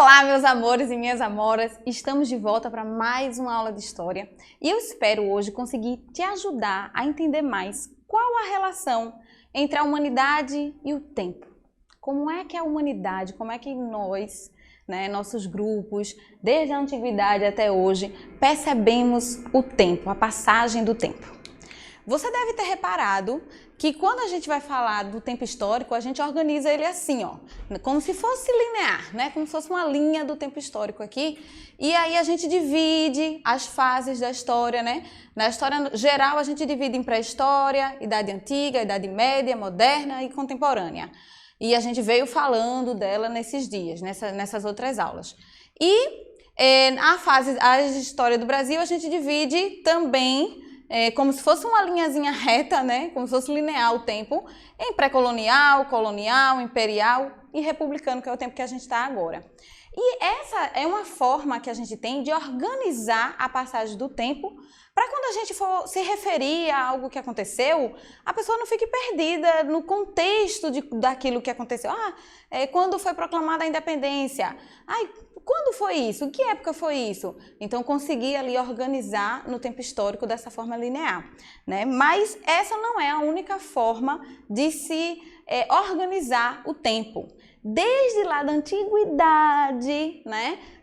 Olá, meus amores e minhas amoras! Estamos de volta para mais uma aula de história e eu espero hoje conseguir te ajudar a entender mais qual a relação entre a humanidade e o tempo. Como é que a humanidade, como é que nós, nossos grupos, desde a antiguidade até hoje, percebemos o tempo, a passagem do tempo. Você deve ter reparado que quando a gente vai falar do tempo histórico, a gente organiza ele assim, ó, como se fosse linear, como se fosse uma linha do tempo histórico aqui. E aí a gente divide as fases da história, Na história geral a gente divide em pré-história, idade antiga, idade média, moderna e contemporânea. E a gente veio falando dela nesses dias, nessas outras aulas. E a história do Brasil a gente divide também como se fosse uma linhazinha reta, como se fosse linear o tempo, em pré-colonial, colonial, imperial e republicano, que é o tempo que a gente está agora. E essa é uma forma que a gente tem de organizar a passagem do tempo para quando a gente for se referir a algo que aconteceu, a pessoa não fique perdida no contexto daquilo que aconteceu. Quando foi proclamada a independência? Quando foi isso? Que época foi isso? Então, conseguir ali organizar no tempo histórico dessa forma linear, Mas essa não é a única forma de se organizar o tempo. Desde lá da antiguidade,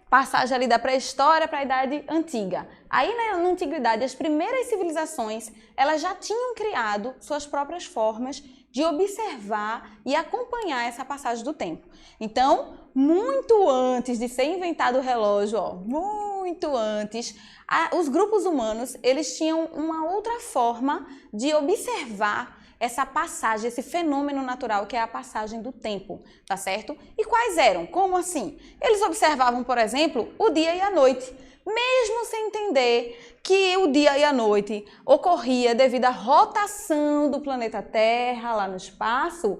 passagem ali da pré-história para a idade antiga. Aí na antiguidade, as primeiras civilizações, elas já tinham criado suas próprias formas de observar e acompanhar essa passagem do tempo. Então, muito antes de ser inventado o relógio, muito antes, os grupos humanos, eles tinham uma outra forma de observar essa passagem, esse fenômeno natural que é a passagem do tempo, tá certo? E quais eram? Como assim? Eles observavam, por exemplo, o dia e a noite, mesmo sem entender que o dia e a noite ocorria devido à rotação do planeta Terra lá no espaço,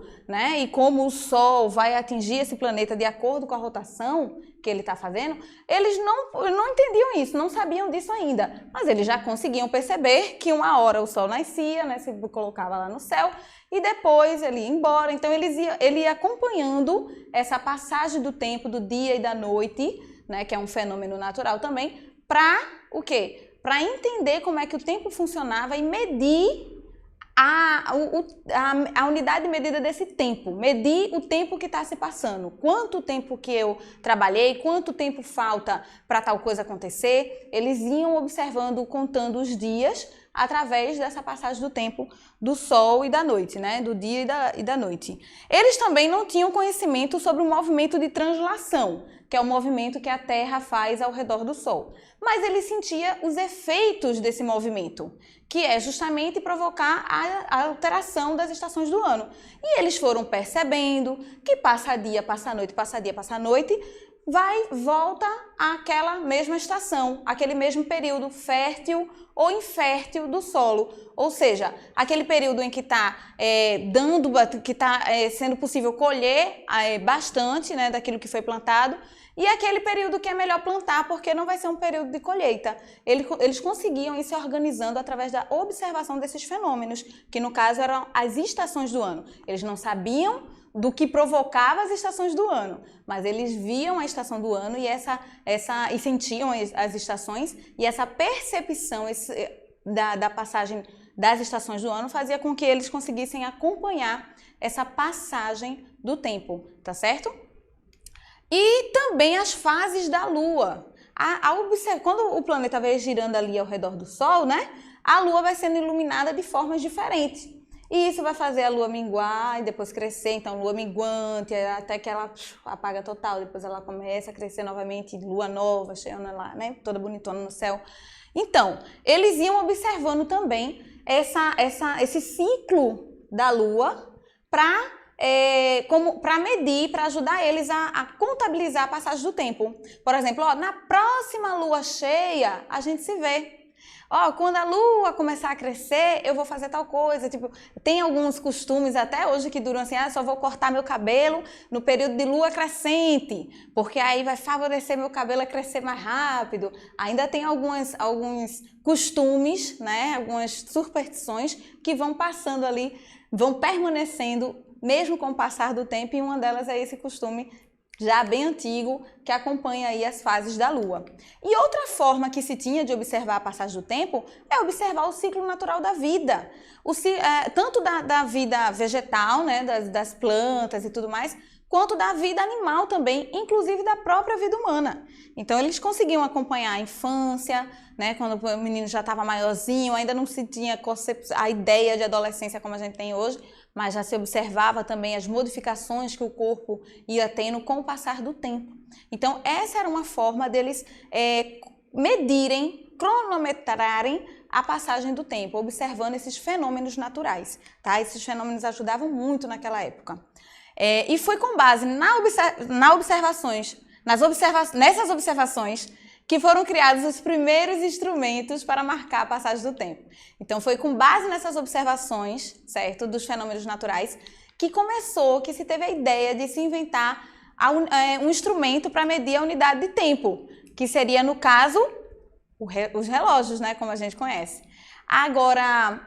E como o Sol vai atingir esse planeta de acordo com a rotação que ele está fazendo, eles não entendiam isso, não sabiam disso ainda, mas eles já conseguiam perceber que uma hora o Sol nascia, se colocava lá no céu, e depois ele ia embora. Então ele ia acompanhando essa passagem do tempo, do dia e da noite, que é um fenômeno natural também, para o quê? Para entender como é que o tempo funcionava e medir a unidade de medida desse tempo, medir o tempo que está se passando, quanto tempo que eu trabalhei, quanto tempo falta para tal coisa acontecer. Eles iam observando, contando os dias através dessa passagem do tempo do sol e da noite, do dia e da noite. Eles também não tinham conhecimento sobre o movimento de translação, que é o movimento que a Terra faz ao redor do Sol. Mas ele sentia os efeitos desse movimento, que é justamente provocar a alteração das estações do ano. E eles foram percebendo que passa dia, passa noite, passa dia, passa noite, volta àquela mesma estação, aquele mesmo período fértil ou infértil do solo. Ou seja, aquele período em que está sendo possível colher bastante daquilo que foi plantado, e aquele período que é melhor plantar porque não vai ser um período de colheita. Eles conseguiam ir se organizando através da observação desses fenômenos, que no caso eram as estações do ano. Eles não sabiam do que provocava as estações do ano, mas eles viam a estação do ano e sentiam as estações, e essa percepção da passagem das estações do ano fazia com que eles conseguissem acompanhar essa passagem do tempo, tá certo? E também as fases da Lua. Quando o planeta vai girando ali ao redor do Sol, a Lua vai sendo iluminada de formas diferentes. E isso vai fazer a Lua minguar e depois crescer, então Lua minguante, até que ela apaga total, depois ela começa a crescer novamente, Lua nova, cheiona lá, toda bonitona no céu. Então, eles iam observando também esse ciclo da Lua para medir, para ajudar eles a contabilizar a passagem do tempo. Por exemplo, na próxima lua cheia, a gente se vê. Quando a lua começar a crescer, eu vou fazer tal coisa. Tem alguns costumes até hoje que duram assim, só vou cortar meu cabelo no período de lua crescente, porque aí vai favorecer meu cabelo a crescer mais rápido. Ainda tem alguns costumes, algumas superstições que vão passando ali, vão permanecendo mesmo com o passar do tempo, e uma delas é esse costume já bem antigo, que acompanha aí as fases da Lua. E outra forma que se tinha de observar a passagem do tempo é observar o ciclo natural da vida. Tanto da vida vegetal, né, das plantas e tudo mais, quanto da vida animal também, inclusive da própria vida humana. Então, eles conseguiam acompanhar a infância, né, quando o menino já estava maiorzinho, ainda não se tinha a ideia de adolescência como a gente tem hoje, mas já se observava também as modificações que o corpo ia tendo com o passar do tempo. Então, essa era uma forma deles medirem, cronometrarem a passagem do tempo, observando esses fenômenos naturais, tá? Esses fenômenos ajudavam muito naquela época. E foi com base nessas observações que foram criados os primeiros instrumentos para marcar a passagem do tempo. Então, foi com base nessas observações, certo, dos fenômenos naturais, que se teve a ideia de se inventar um instrumento para medir a unidade de tempo, que seria, no caso, os relógios, né, como a gente conhece. Agora,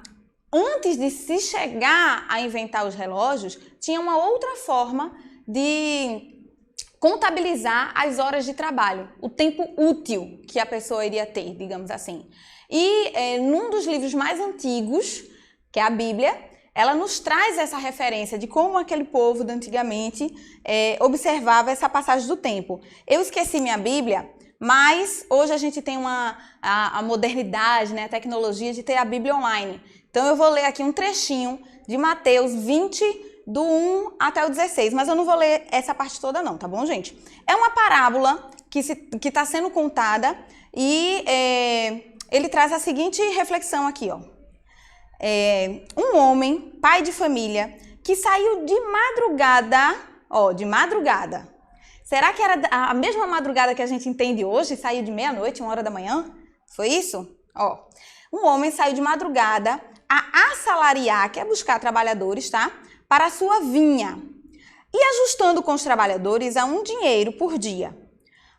antes de se chegar a inventar os relógios, tinha uma outra forma de contabilizar as horas de trabalho, o tempo útil que a pessoa iria ter, digamos assim. E num dos livros mais antigos, que é a Bíblia, ela nos traz essa referência de como aquele povo de antigamente observava essa passagem do tempo. Eu esqueci minha Bíblia, mas hoje a gente tem a modernidade, né, a tecnologia de ter a Bíblia online. Então eu vou ler aqui um trechinho de Mateus 20, do 1 até o 16, mas eu não vou ler essa parte toda não, tá bom, gente? É uma parábola que está sendo contada e ele traz a seguinte reflexão aqui, ó. Um homem, pai de família, que saiu de madrugada. Será que era a mesma madrugada que a gente entende hoje? Saiu de meia-noite, 1h da manhã? Foi isso? Ó, um homem saiu de madrugada a assalariar, que é buscar trabalhadores, tá? Para a sua vinha, e ajustando com os trabalhadores a um dinheiro por dia,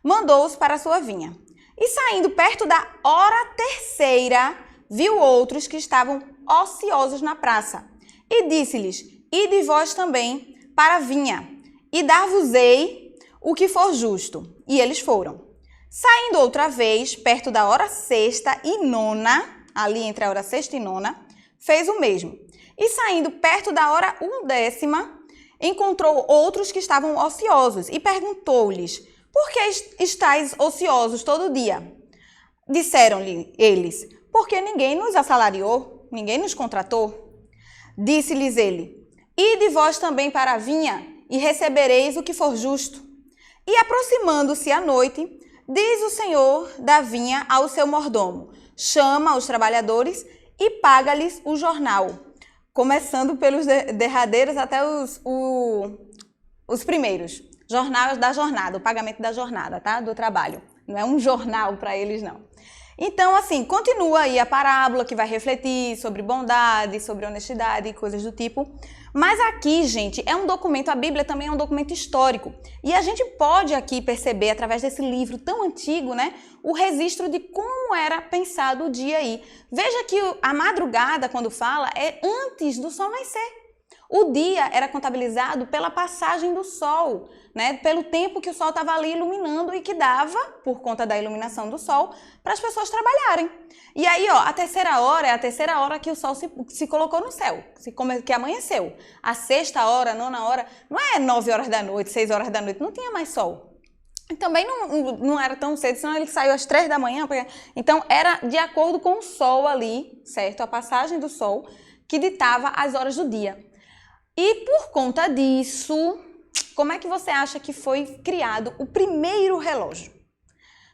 mandou-os para a sua vinha. E saindo perto da hora terceira, viu outros que estavam ociosos na praça, e disse-lhes: ide vós também para a vinha, e dar-vos-ei o que for justo. E eles foram. Saindo outra vez, perto da hora sexta e nona, ali entre a hora sexta e nona, fez o mesmo. E saindo perto da hora 1ª, encontrou outros que estavam ociosos e perguntou-lhes: por que estáis ociosos todo dia? Disseram-lhe eles: porque ninguém nos assalariou, ninguém nos contratou. Disse-lhes ele: ide vós também para a vinha e recebereis o que for justo. E aproximando-se a noite, diz o senhor da vinha ao seu mordomo: chama os trabalhadores e paga-lhes o jornal, começando pelos derradeiros até os primeiros. Jornal da jornada, o pagamento da jornada, tá? Do trabalho. Não é um jornal para eles, não. Então, assim, continua aí a parábola que vai refletir sobre bondade, sobre honestidade e coisas do tipo. Mas aqui, gente, é um documento, a Bíblia também é um documento histórico. E a gente pode aqui perceber, através desse livro tão antigo, né, o registro de como era pensado o dia aí. Veja que a madrugada, quando fala, é antes do sol nascer. O dia era contabilizado pela passagem do sol, né? Pelo tempo que o sol estava ali iluminando e que dava, por conta da iluminação do sol, para as pessoas trabalharem. E aí, ó, a terceira hora é a terceira hora que o sol se colocou no céu, que amanheceu. A sexta hora, a nona hora, não é 9 horas da noite, 6 horas da noite, não tinha mais sol. E também não era tão cedo, senão ele saiu às 3 da manhã. Então, era de acordo com o sol ali, certo? A passagem do sol que ditava as horas do dia. E por conta disso, como é que você acha que foi criado o primeiro relógio?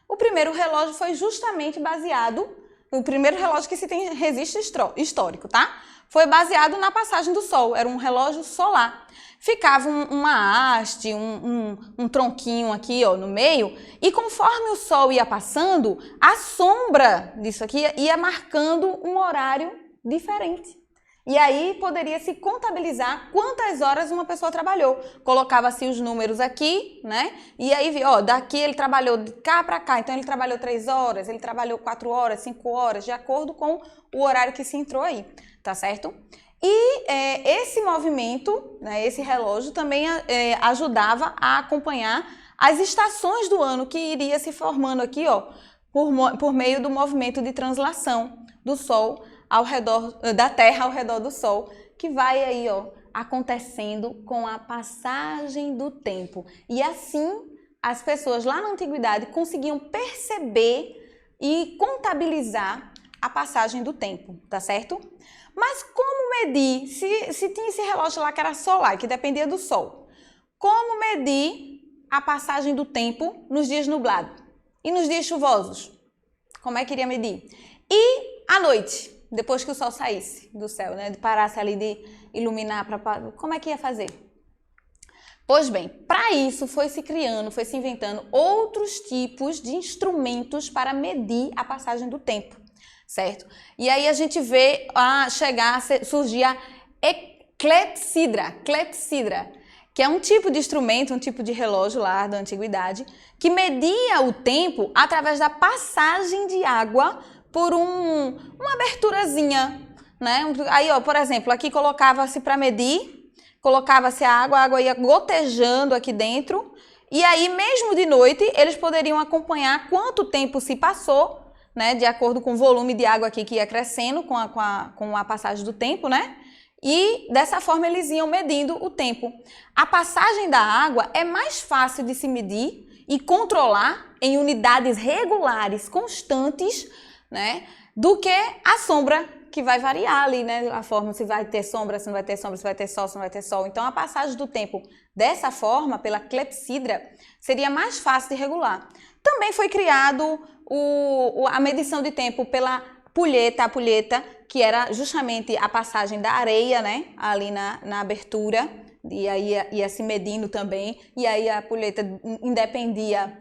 O primeiro relógio foi justamente baseado, o primeiro relógio que se tem registro histórico, tá? Foi baseado na passagem do sol, era um relógio solar. Ficava uma haste, um tronquinho aqui, ó, no meio, e conforme o sol ia passando, a sombra disso aqui ia marcando um horário diferente. E aí poderia se contabilizar quantas horas uma pessoa trabalhou. Colocava-se os números aqui, né? E aí, ó, daqui ele trabalhou de cá para cá. Então ele trabalhou 3 horas, ele trabalhou 4 horas, 5 horas, de acordo com o horário que se entrou aí, tá certo? E esse movimento, né, esse relógio também ajudava a acompanhar as estações do ano que iria se formando aqui, ó, por meio do movimento de translação do Sol ao redor da Terra ao redor do Sol, que vai aí, ó, acontecendo com a passagem do tempo. E assim, as pessoas lá na antiguidade conseguiam perceber e contabilizar a passagem do tempo, tá certo? Mas como medir, se tinha esse relógio lá que era solar, que dependia do Sol, como medir a passagem do tempo nos dias nublados e nos dias chuvosos? Como é que iria medir? E à noite, depois que o Sol saísse do céu, né, parasse ali de iluminar, como é que ia fazer? Pois bem, para isso foi se criando, foi se inventando outros tipos de instrumentos para medir a passagem do tempo, certo? E aí a gente vê surgir a clepsidra, que é um tipo de instrumento, um tipo de relógio lá da antiguidade, que media o tempo através da passagem de água por uma aberturazinha, né? Aí, ó, por exemplo, aqui colocava-se para medir, colocava-se a água ia gotejando aqui dentro, e aí mesmo de noite eles poderiam acompanhar quanto tempo se passou, né? De acordo com o volume de água aqui que ia crescendo com a passagem do tempo, né? E dessa forma eles iam medindo o tempo. A passagem da água é mais fácil de se medir e controlar em unidades regulares, constantes, né, do que a sombra, que vai variar ali, né, a forma, se vai ter sombra, se não vai ter sombra, se vai ter sol, se não vai ter sol. Então a passagem do tempo dessa forma, pela clepsidra, seria mais fácil de regular. Também foi criado a medição de tempo pela a pulheta, que era justamente a passagem da areia, né, ali na abertura, e aí ia se medindo também, e aí a pulheta independia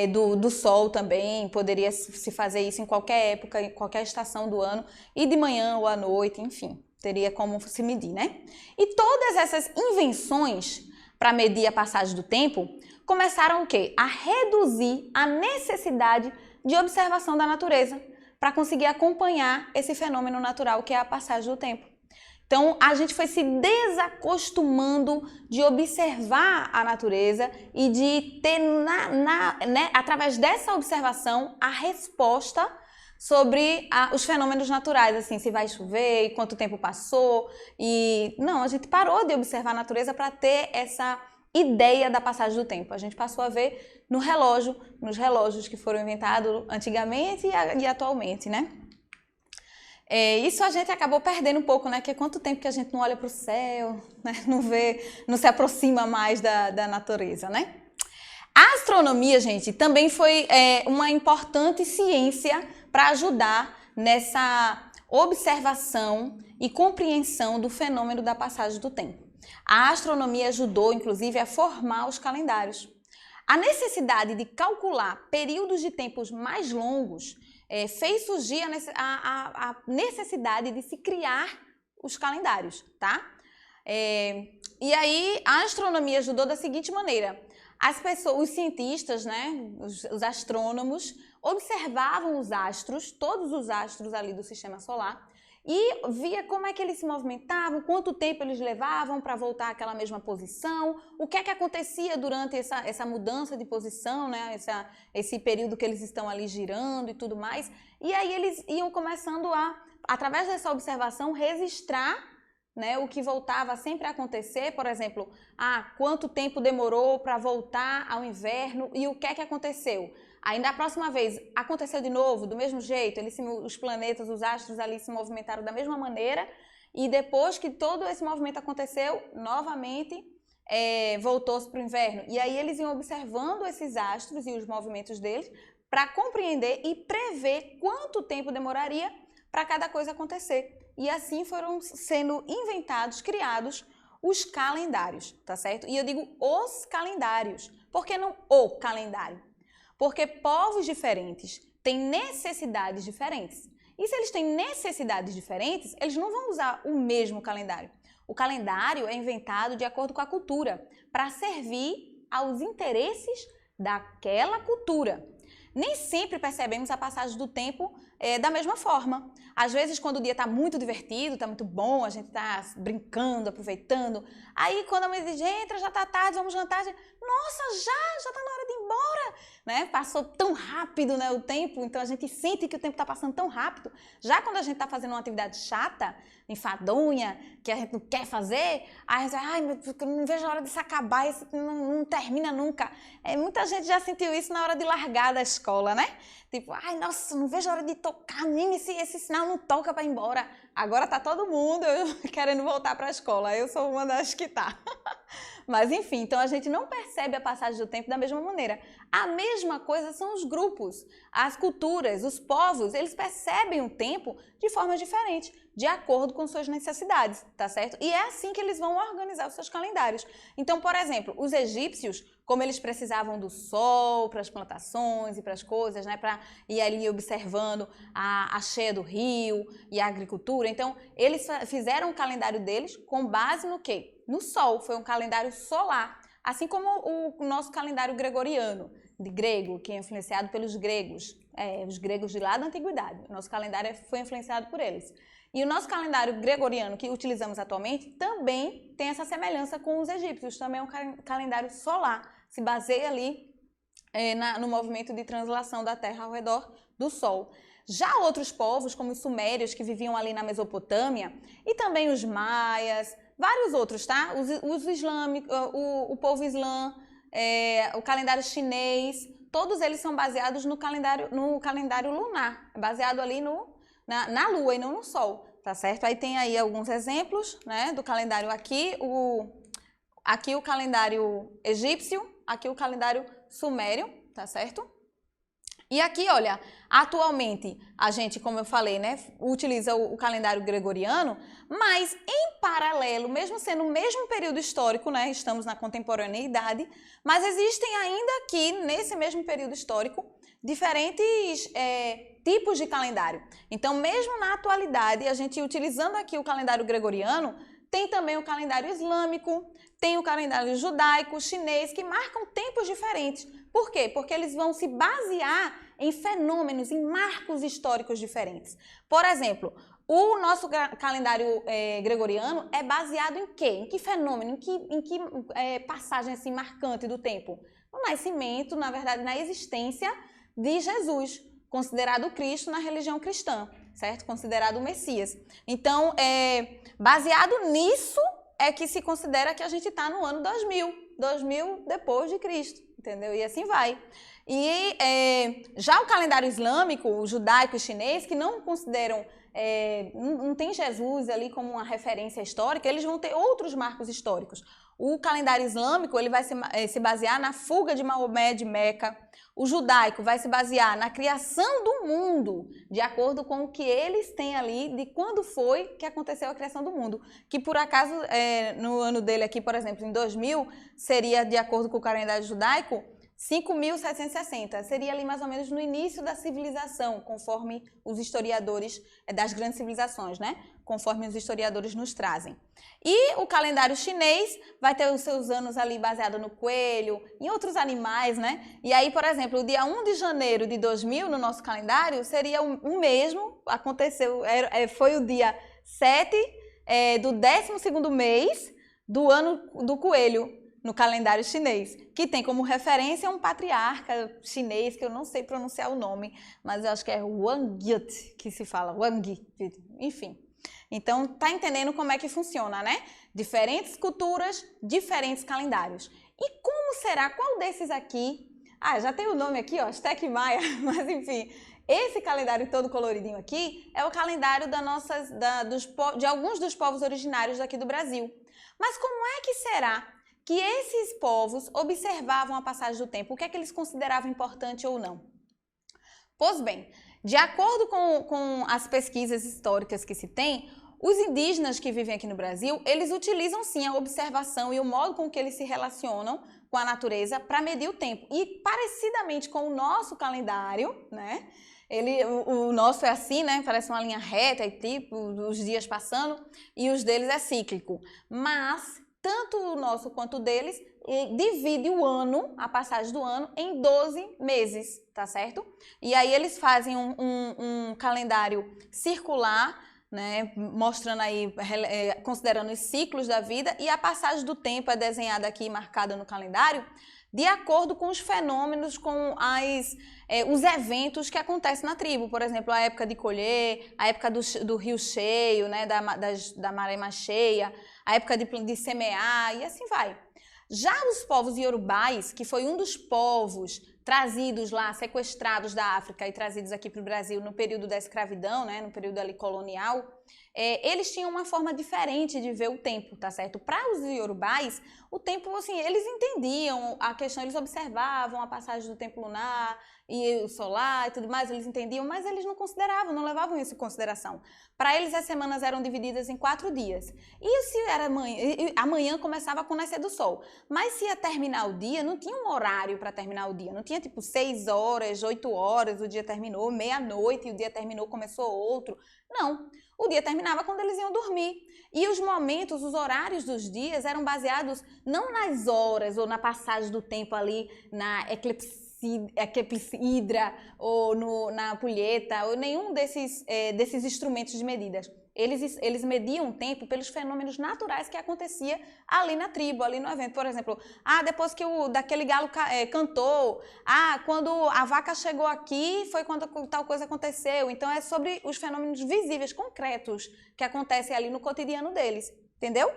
do sol também, poderia se fazer isso em qualquer época, em qualquer estação do ano, e de manhã ou à noite, enfim, teria como se medir, né? E todas essas invenções para medir a passagem do tempo começaram o quê? A reduzir a necessidade de observação da natureza, para conseguir acompanhar esse fenômeno natural que é a passagem do tempo. Então, a gente foi se desacostumando de observar a natureza e de ter, né, através dessa observação, a resposta sobre os fenômenos naturais, assim, se vai chover, e quanto tempo passou. E não, a gente parou de observar a natureza para ter essa ideia da passagem do tempo. A gente passou a ver nos relógios que foram inventados antigamente e atualmente, né? Isso a gente acabou perdendo um pouco, né? Que quanto tempo que a gente não olha para o céu, né? Não se aproxima mais da natureza, né? A astronomia, gente, também foi uma importante ciência para ajudar nessa observação e compreensão do fenômeno da passagem do tempo. A astronomia ajudou, inclusive, a formar os calendários. A necessidade de calcular períodos de tempos mais longos fez surgir a necessidade de se criar os calendários, tá? E aí a astronomia ajudou da seguinte maneira: as pessoas, os cientistas, né, os astrônomos, observavam os astros, todos os astros ali do sistema solar, e via como é que eles se movimentavam, quanto tempo eles levavam para voltar àquela mesma posição, o que é que acontecia durante essa mudança de posição, né? Esse período que eles estão ali girando e tudo mais. E aí eles iam começando através dessa observação, registrar, né, o que voltava sempre a acontecer, por exemplo, quanto tempo demorou para voltar ao inverno e o que é que aconteceu. Aí da próxima vez aconteceu de novo, do mesmo jeito, os planetas, os astros ali se movimentaram da mesma maneira, e depois que todo esse movimento aconteceu, novamente voltou-se para o inverno. E aí eles iam observando esses astros e os movimentos deles para compreender e prever quanto tempo demoraria para cada coisa acontecer. E assim foram sendo inventados, criados os calendários, tá certo? E eu digo os calendários, por que não o calendário? Porque povos diferentes têm necessidades diferentes. E se eles têm necessidades diferentes, eles não vão usar o mesmo calendário. O calendário é inventado de acordo com a cultura, para servir aos interesses daquela cultura. Nem sempre percebemos a passagem do tempo da mesma forma. Às vezes, quando o dia está muito divertido, está muito bom, a gente está brincando, aproveitando. Aí, quando a mãe diz, entra, já está tarde, vamos jantar. Nossa, já está na hora de ir embora. Né? Passou tão rápido, né, o tempo, então a gente sente que o tempo está passando tão rápido. Já quando a gente está fazendo uma atividade chata, enfadonha, que a gente não quer fazer, aí a gente vai, ai, eu não vejo a hora disso acabar, isso não termina nunca. Muita gente já sentiu isso na hora de largar da escola, né? Tipo, ai, nossa, não vejo a hora de tocar, nem esse sinal não toca para ir embora. Agora tá todo mundo querendo voltar para a escola, eu sou uma das que tá. Mas enfim, então a gente não percebe a passagem do tempo da mesma maneira. A mesma coisa são os grupos, as culturas, os povos, eles percebem o tempo de forma diferente, de acordo com suas necessidades, tá certo? E é assim que eles vão organizar os seus calendários. Então, por exemplo, os egípcios, como eles precisavam do sol para as plantações e para as coisas, né, para ir ali observando a cheia do rio e a agricultura, então eles fizeram o calendário deles com base no quê? No sol, foi um calendário solar, assim como o nosso calendário gregoriano, de grego, que é influenciado pelos gregos, os gregos de lá da antiguidade. O nosso calendário foi influenciado por eles. E o nosso calendário gregoriano, que utilizamos atualmente, também tem essa semelhança com os egípcios, também é um calendário solar, se baseia ali no movimento de translação da Terra ao redor do Sol. Já outros povos, como os sumérios, que viviam ali na Mesopotâmia, e também os maias, vários outros, tá? Os islâmicos, o povo islã, o calendário chinês, todos eles são baseados no calendário lunar, baseado ali na Lua e não no Sol, tá certo? Aí tem aí alguns exemplos, né, do calendário aqui o calendário egípcio, aqui o calendário sumério, tá certo? E aqui, olha, atualmente a gente, como eu falei, né, utiliza o calendário gregoriano, mas em paralelo, mesmo sendo o mesmo período histórico, né, estamos na contemporaneidade, mas existem ainda aqui, nesse mesmo período histórico, diferentes tipos de calendário. Então, mesmo na atualidade, a gente utilizando aqui o calendário gregoriano, tem também o calendário islâmico, tem o calendário judaico, chinês, que marcam tempos diferentes. Por quê? Porque eles vão se basear em fenômenos, em marcos históricos diferentes. Por exemplo, o nosso calendário gregoriano é baseado em quê? Em que fenômeno, em que passagem assim, marcante do tempo? No nascimento, na verdade, na existência de Jesus, considerado o Cristo na religião cristã, certo? Considerado o Messias. Então, baseado nisso, é que se considera que a gente está no ano 2000 depois de Cristo, entendeu? E assim vai. E já o calendário islâmico, o judaico e chinês, que não consideram, não tem Jesus ali como uma referência histórica, eles vão ter outros marcos históricos. O calendário islâmico ele vai se basear na fuga de Maomé de Meca. O judaico vai se basear na criação do mundo, de acordo com o que eles têm ali, de quando foi que aconteceu a criação do mundo. Que por acaso, no ano dele aqui, por exemplo, em 2000, seria, de acordo com o calendário judaico, 5.760. Seria ali mais ou menos no início da civilização, conforme os historiadores das grandes civilizações, né? Conforme os historiadores nos trazem. E o calendário chinês vai ter os seus anos ali baseado no coelho, em outros animais, né? E aí, por exemplo, o dia 1 de janeiro de 2000 no nosso calendário seria o mesmo, aconteceu, foi o dia 7 do 12º mês do ano do coelho, no calendário chinês, que tem como referência um patriarca chinês, que eu não sei pronunciar o nome, mas eu acho que é Wang que se fala, Wang, enfim. Então, tá entendendo como é que funciona, né? Diferentes culturas, diferentes calendários. E como será? Qual desses aqui? Já tem o nome aqui, ó, Azteca Maia, mas enfim. Esse calendário todo coloridinho aqui é o calendário de alguns dos povos originários daqui do Brasil. Mas como é que será que esses povos observavam a passagem do tempo? O que é que eles consideravam importante ou não? Pois bem, de acordo com as pesquisas históricas que se tem, os indígenas que vivem aqui no Brasil, eles utilizam sim a observação e o modo com que eles se relacionam com a natureza para medir o tempo. E parecidamente com o nosso calendário, né? O nosso é assim, né? Parece uma linha reta e tipo, os dias passando, e os deles é cíclico. Mas tanto o nosso quanto o deles, divide o ano, a passagem do ano, em 12 meses, tá certo? E aí eles fazem um calendário circular, né, mostrando aí, considerando os ciclos da vida, e a passagem do tempo é desenhada aqui, marcada no calendário, de acordo com os fenômenos, com os eventos que acontecem na tribo. Por exemplo, a época de colher, a época do rio cheio, né, da maré mais cheia, a época de semear, e assim vai. Já os povos iorubais, que foi um dos povos trazidos lá, sequestrados da África e trazidos aqui para o Brasil no período da escravidão, né, no período ali colonial, eles tinham uma forma diferente de ver o tempo, tá certo? Para os iorubais, o tempo, assim, eles entendiam a questão, eles observavam a passagem do tempo lunar e o solar e tudo mais, eles entendiam, mas eles não consideravam, não levavam isso em consideração. Para eles, as semanas eram divididas em 4 dias. E se era amanhã começava com o nascer do sol. Mas se ia terminar o dia, não tinha um horário para terminar o dia. Não tinha tipo 6 horas, 8 horas, o dia terminou, meia-noite e o dia terminou, começou outro. Não. O dia terminava quando eles iam dormir. E os momentos, os horários dos dias eram baseados não nas horas ou na passagem do tempo ali, na eclipsidra ou na ampulheta ou nenhum desses instrumentos de medidas. Eles mediam o tempo pelos fenômenos naturais que acontecia ali na tribo, ali no evento. Por exemplo, depois que daquele galo cantou, quando a vaca chegou aqui foi quando tal coisa aconteceu. Então é sobre os fenômenos visíveis, concretos, que acontecem ali no cotidiano deles, entendeu?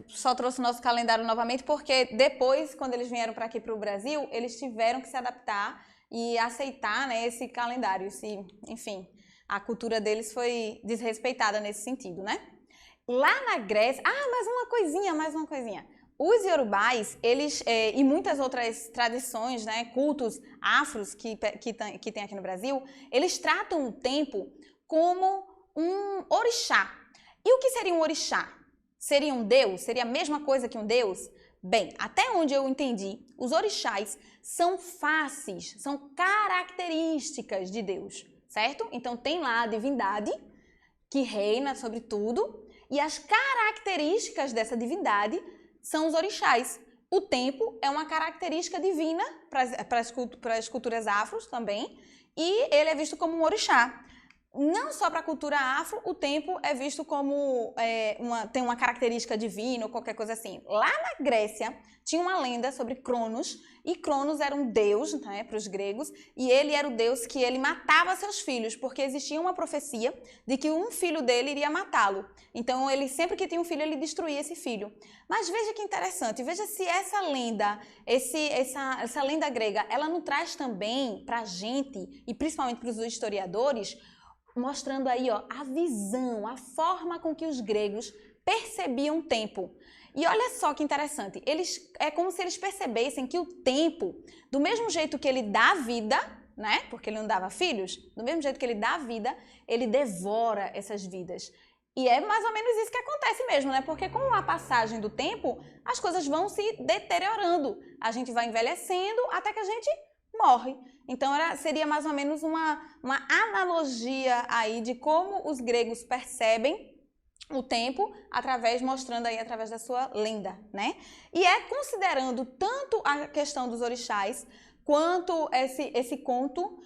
Só trouxe o nosso calendário novamente porque depois, quando eles vieram para aqui para o Brasil, eles tiveram que se adaptar e aceitar, né, esse calendário, enfim, a cultura deles foi desrespeitada nesse sentido, né? Lá na Grécia, mais uma coisinha. Os iorubais, eles, e muitas outras tradições, né, cultos afros que tem aqui no Brasil, eles tratam o tempo como um orixá. E o que seria um orixá? Seria um deus? Seria a mesma coisa que um deus? Bem, até onde eu entendi, os orixás são faces, são características de Deus, certo? Então tem lá a divindade que reina sobre tudo e as características dessa divindade são os orixás. O tempo é uma característica divina para as culturas afros também e ele é visto como um orixá. Não só para a cultura afro, o tempo é visto como tem uma característica divina ou qualquer coisa assim. Lá na Grécia, tinha uma lenda sobre Cronos, e Cronos era um deus, né, para os gregos, e ele era o deus que ele matava seus filhos, porque existia uma profecia de que um filho dele iria matá-lo. Então, ele sempre que tinha um filho, ele destruía esse filho. Mas veja que interessante, veja se essa lenda, essa lenda grega, ela não traz também para a gente, e principalmente para os historiadores, mostrando aí, ó, a visão, a forma com que os gregos percebiam o tempo. E olha só que interessante, é como se eles percebessem que o tempo, do mesmo jeito que ele dá vida, né, porque ele não dava filhos, do mesmo jeito que ele dá vida, ele devora essas vidas. E é mais ou menos isso que acontece mesmo, né, porque com a passagem do tempo, as coisas vão se deteriorando, a gente vai envelhecendo até que a gente morre. Então seria mais ou menos uma analogia aí de como os gregos percebem o tempo, mostrando aí através da sua lenda, né? E é considerando tanto a questão dos orixás, quanto esse conto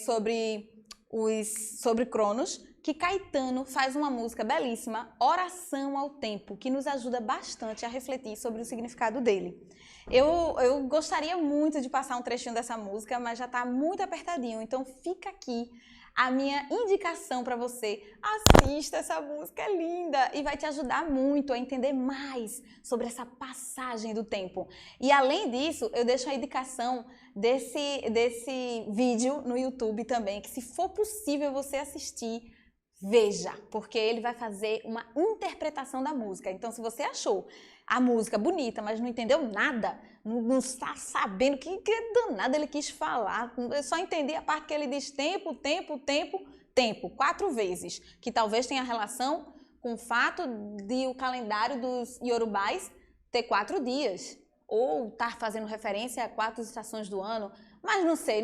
sobre Cronos, que Caetano faz uma música belíssima, Oração ao Tempo, que nos ajuda bastante a refletir sobre o significado dele. Eu gostaria muito de passar um trechinho dessa música, mas já está muito apertadinho, então fica aqui a minha indicação para você. Assista essa música, é linda e vai te ajudar muito a entender mais sobre essa passagem do tempo. E além disso, eu deixo a indicação desse vídeo no YouTube também, que se for possível você assistir, veja, porque ele vai fazer uma interpretação da música. Então, se você achou a música bonita, mas não entendeu nada, não está sabendo que danado ele quis falar, eu só entendi a parte que ele diz tempo, 4 vezes, que talvez tenha relação com o fato de o calendário dos iorubais ter 4 dias, ou estar fazendo referência a 4 estações do ano, mas não sei.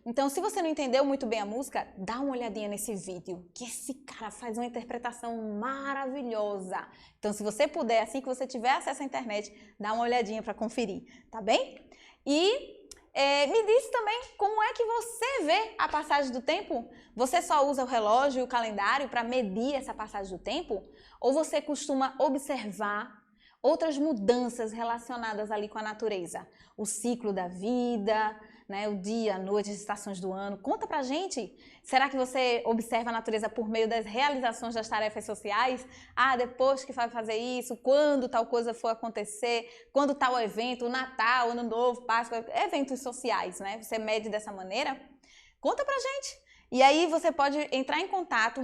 Então, se você não entendeu muito bem a música, dá uma olhadinha nesse vídeo, que esse cara faz uma interpretação maravilhosa. Então, se você puder, assim que você tiver acesso à internet, dá uma olhadinha para conferir, tá bem? E me diz também como é que você vê a passagem do tempo? Você só usa o relógio e o calendário para medir essa passagem do tempo? Ou você costuma observar outras mudanças relacionadas ali com a natureza? O ciclo da vida, né, o dia, a noite, as estações do ano. Conta pra gente. Será que você observa a natureza por meio das realizações das tarefas sociais? Ah, depois que vai fazer isso, quando tal coisa for acontecer, quando tal evento, o Natal, Ano Novo, Páscoa, eventos sociais, né? Você mede dessa maneira? Conta pra gente. E aí você pode entrar em contato,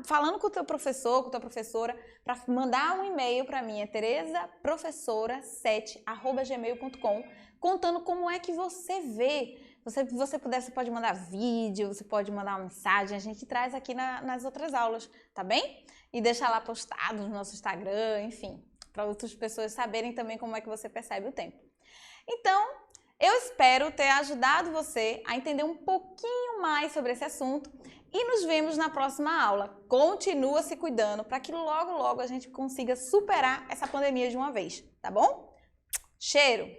falando com o teu professor, com a tua professora, para mandar um e-mail para mim, é teresaprofessora7@gmail.com, contando como é que você vê. Se você puder, você pode mandar vídeo, você pode mandar uma mensagem, a gente traz aqui nas outras aulas, tá bem? E deixar lá postado no nosso Instagram, enfim, para outras pessoas saberem também como é que você percebe o tempo. Então, eu espero ter ajudado você a entender um pouquinho mais sobre esse assunto e nos vemos na próxima aula. Continua se cuidando para que logo a gente consiga superar essa pandemia de uma vez, tá bom? Cheiro!